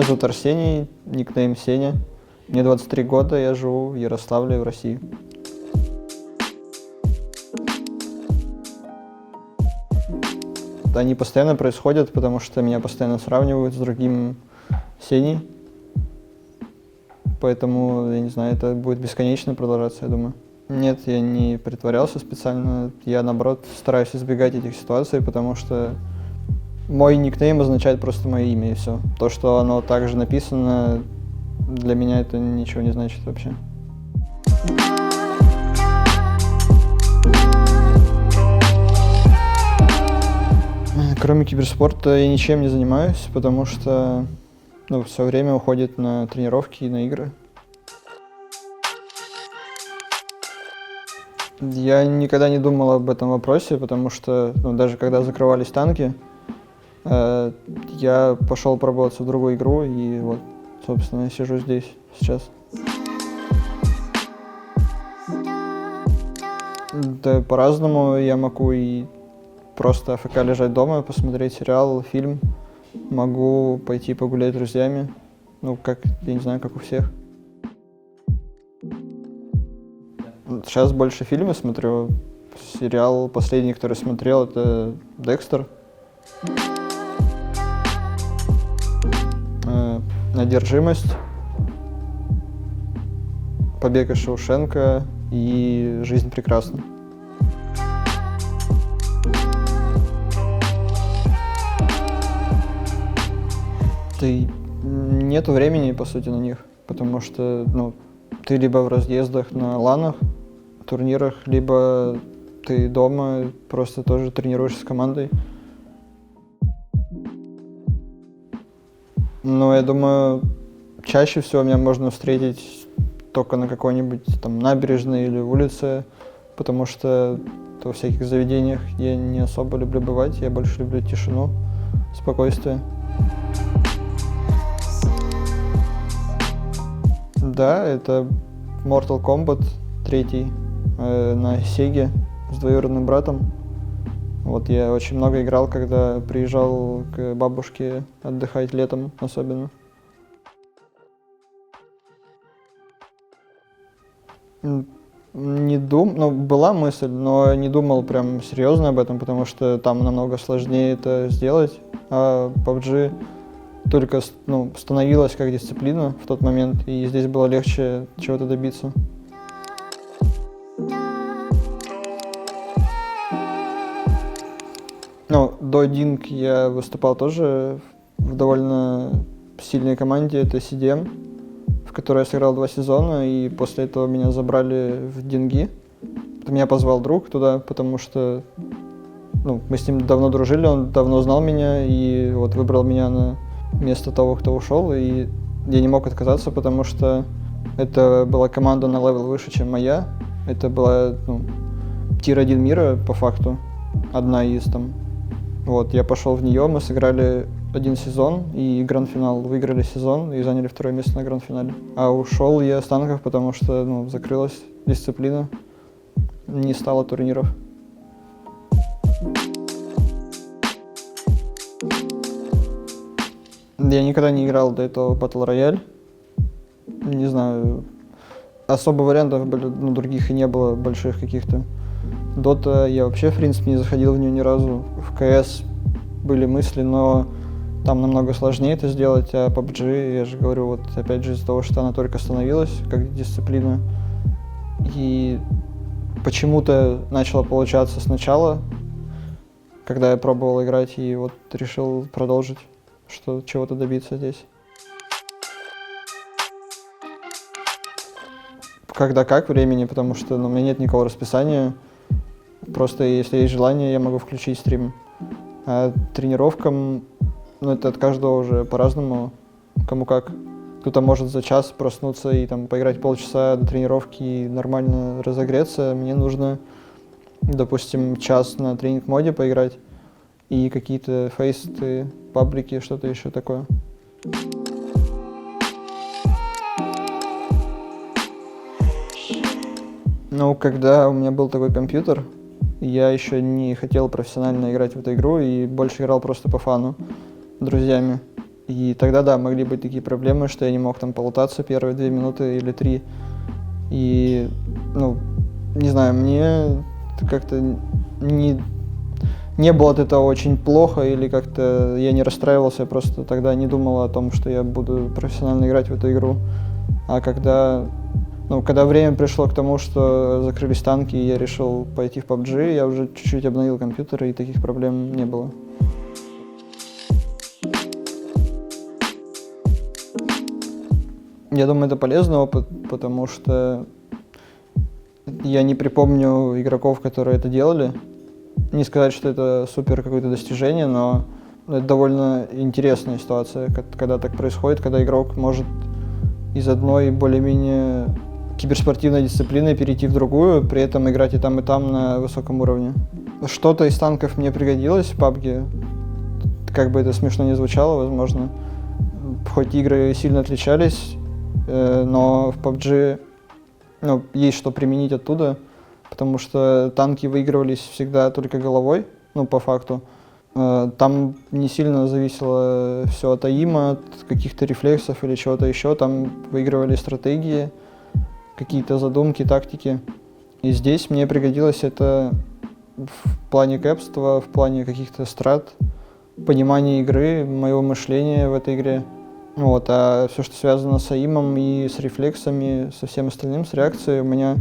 зовут Арсений, никнейм Сеня. Мне 23 года, я живу в Ярославле, в России. Они постоянно происходят, потому что меня постоянно сравнивают с другим Сеней. Поэтому, я не знаю, это будет бесконечно продолжаться, я думаю. Нет, я не притворялся специально. Я, наоборот, стараюсь избегать этих ситуаций, потому что мой никнейм означает просто мое имя, и все. То, что оно также написано, для меня это ничего не значит вообще. Кроме киберспорта я ничем не занимаюсь, потому что все время уходит на тренировки и на игры. Я никогда не думал об этом вопросе, потому что даже когда закрывались танки, я пошел пробоваться в другую игру, и вот, собственно, я сижу здесь сейчас. Да, по-разному. Я могу и просто АФК лежать дома, посмотреть сериал, фильм. Могу пойти погулять с друзьями. Как, я не знаю, как у всех. Сейчас больше фильмы смотрю. Сериал последний, который смотрел, это «Декстер». «Одержимость», «Побег из Шоушенка» и «Жизнь прекрасна». Нету времени, по сути, на них, потому что ты либо в разъездах на ланах, турнирах, либо ты дома просто тоже тренируешься с командой. Я думаю, чаще всего меня можно встретить только на какой-нибудь там набережной или улице, потому что во всяких заведениях я не особо люблю бывать, я больше люблю тишину, спокойствие. Да, это Mortal Kombat 3 на Сеге с двоюродным братом. Вот я очень много играл, когда приезжал к бабушке отдыхать летом особенно. Была мысль, но не думал прям серьезно об этом, потому что там намного сложнее это сделать. А PUBG только становилась как дисциплина в тот момент, и здесь было легче чего-то добиться. До Ding я выступал тоже в довольно сильной команде, это CDM, в которой я сыграл 2 сезона, и после этого меня забрали в Динги. Меня позвал друг туда, потому что мы с ним давно дружили, он давно знал меня, и вот выбрал меня на место того, кто ушел, и я не мог отказаться, потому что это была команда на левел выше, чем моя. Это была тир-1 мира, по факту, одна из там. Вот, я пошел в нее, мы сыграли 1 сезон и гранд-финал. Выиграли сезон и заняли 2 место на гранд-финале. А ушел я с танков, потому что закрылась дисциплина, не стало турниров. Я никогда не играл до этого в Battle Royale. Не знаю, особо вариантов других и не было, больших каких-то. Dota я вообще, в принципе, не заходил в нее ни разу. В CS были мысли, но там намного сложнее это сделать, а PUBG, я же говорю, вот опять же из-за того, что она только становилась как дисциплина, и почему-то начало получаться сначала, когда я пробовал играть, и вот решил продолжить, чего-то добиться здесь. Когда как времени, потому что у меня нет никакого расписания. Просто если есть желание, я могу включить стрим. А тренировкам, это от каждого уже по-разному, кому как. Кто-то может за час проснуться и поиграть полчаса до тренировки и нормально разогреться. Мне нужно, допустим, час на тренинг-моде поиграть и какие-то фейсты, паблики, что-то еще такое. Когда у меня был такой компьютер, я еще не хотел профессионально играть в эту игру и больше играл просто по фану, друзьями. И тогда, да, могли быть такие проблемы, что я не мог там полутаться первые 2 минуты или 3. И, ну, не знаю, мне как-то не было от этого очень плохо, или как-то я не расстраивался, я просто тогда не думал о том, что я буду профессионально играть в эту игру. А когда время пришло к тому, что закрылись танки, и я решил пойти в PUBG, я уже чуть-чуть обновил компьютер, и таких проблем не было. Я думаю, это полезный опыт, потому что я не припомню игроков, которые это делали. Не сказать, что это супер какое-то достижение, но это довольно интересная ситуация, когда так происходит, когда игрок может из одной более-менее киберспортивной дисциплины перейти в другую, при этом играть и там на высоком уровне. Что-то из танков мне пригодилось в PUBG, как бы это смешно не звучало, возможно. Хоть игры сильно отличались, но в PUBG есть что применить оттуда, потому что танки выигрывались всегда только головой, по факту. Там не сильно зависело все от аима, от каких-то рефлексов или чего-то еще. Там выигрывали стратегии, какие-то задумки, тактики. И здесь мне пригодилось это в плане кэпства, в плане каких-то страт, понимания игры, моего мышления в этой игре. А все, что связано с аимом и с рефлексами, со всем остальным, с реакцией, у меня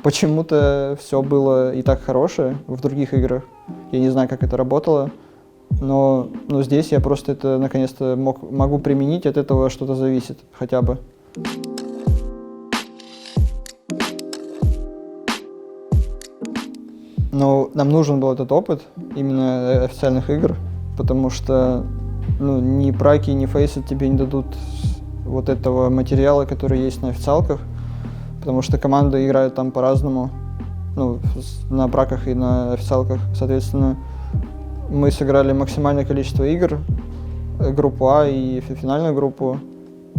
почему-то все было и так хорошее в других играх. Я не знаю, как это работало, но здесь я просто это наконец-то могу применить, от этого что-то зависит хотя бы. Но нам нужен был этот опыт именно официальных игр, потому что ни праки, ни фейсы тебе не дадут вот этого материала, который есть на официалках, потому что команды играют там по-разному, на праках и на официалках. Соответственно, мы сыграли максимальное количество игр, группу А и финальную группу,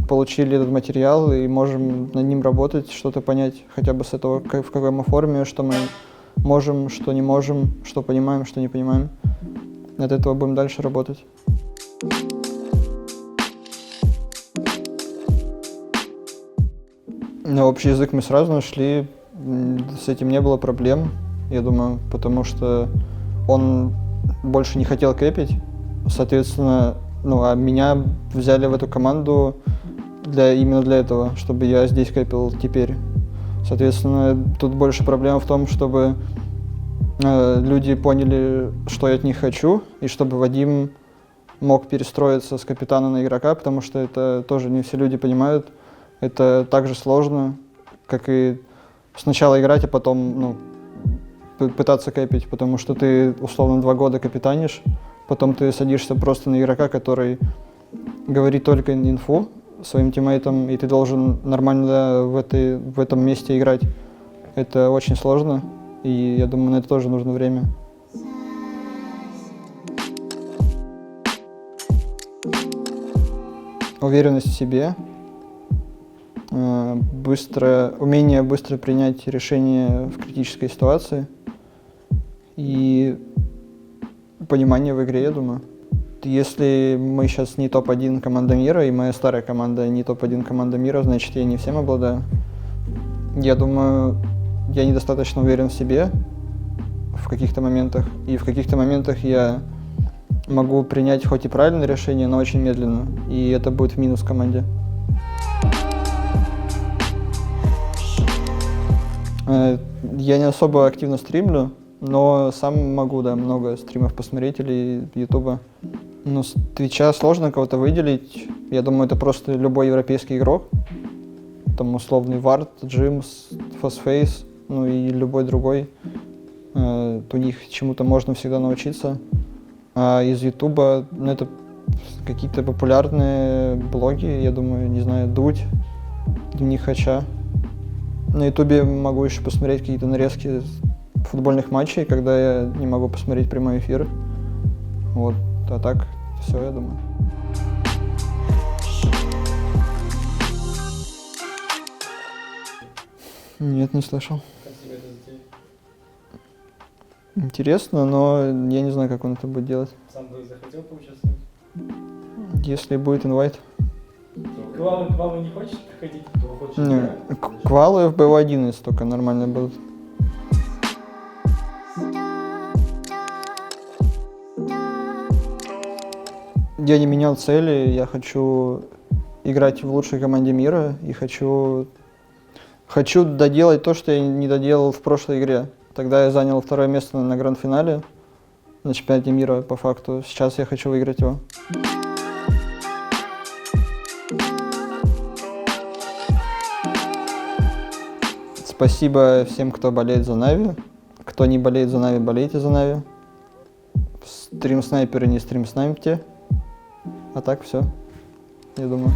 получили этот материал и можем над ним работать, что-то понять хотя бы с этого, в какой мы форме, что мы можем, что не можем, что понимаем, что не понимаем. От этого будем дальше работать. На общий язык мы сразу нашли, с этим не было проблем, я думаю, потому что он больше не хотел кэпить, соответственно, а меня взяли в эту команду именно для этого, чтобы я здесь кэпил теперь. Соответственно, тут больше проблема в том, чтобы люди поняли, что я от них хочу, и чтобы Вадим мог перестроиться с капитана на игрока, потому что это тоже не все люди понимают. Это так же сложно, как и сначала играть, а потом пытаться кэпить, потому что ты условно 2 года капитанишь, потом ты садишься просто на игрока, который говорит только инфу своим тиммейтам, и ты должен нормально в этом месте играть. Это очень сложно, и я думаю, на это тоже нужно время. Уверенность в себе, умение быстро принять решение в критической ситуации и понимание в игре, я думаю. Если мы сейчас не топ-1 команда мира, и моя старая команда не топ-1 команда мира, значит, я не всем обладаю. Я думаю, я недостаточно уверен в себе в каких-то моментах, и в каких-то моментах я могу принять хоть и правильное решение, но очень медленно, и это будет в минус команде. Я не особо активно стримлю, но сам могу, много стримов посмотреть или ютуба. Но с Твича сложно кого-то выделить. Я думаю, это просто любой европейский игрок. Там условный Вард, Джимс, Фосфейс, и любой другой. У них чему-то можно всегда научиться. А из ютуба, это какие-то популярные блоги, я думаю, не знаю, Дудь, Дневник Хача. На ютубе могу еще посмотреть какие-то нарезки футбольных матчей, когда я не могу посмотреть прямой эфир. А так, все, я думаю. Нет, не слышал. Как тебе эта затея? Интересно, но я не знаю, как он это будет делать. Сам бы захотел поучаствовать? Если будет инвайт. Квалы не хочешь приходить? Кто хочет Не, играть? квалы в БО-11 только нормально будут. Я не менял цели, я хочу играть в лучшей команде мира и хочу доделать то, что я не доделал в прошлой игре. Тогда я занял 2-е место на гранд-финале, на чемпионате мира по факту. Сейчас я хочу выиграть его. Спасибо всем, кто болеет за Нави. Кто не болеет за Нави, болейте за Нави. Стрим-снайперы, не стрим-снайпте. А так все, я думаю.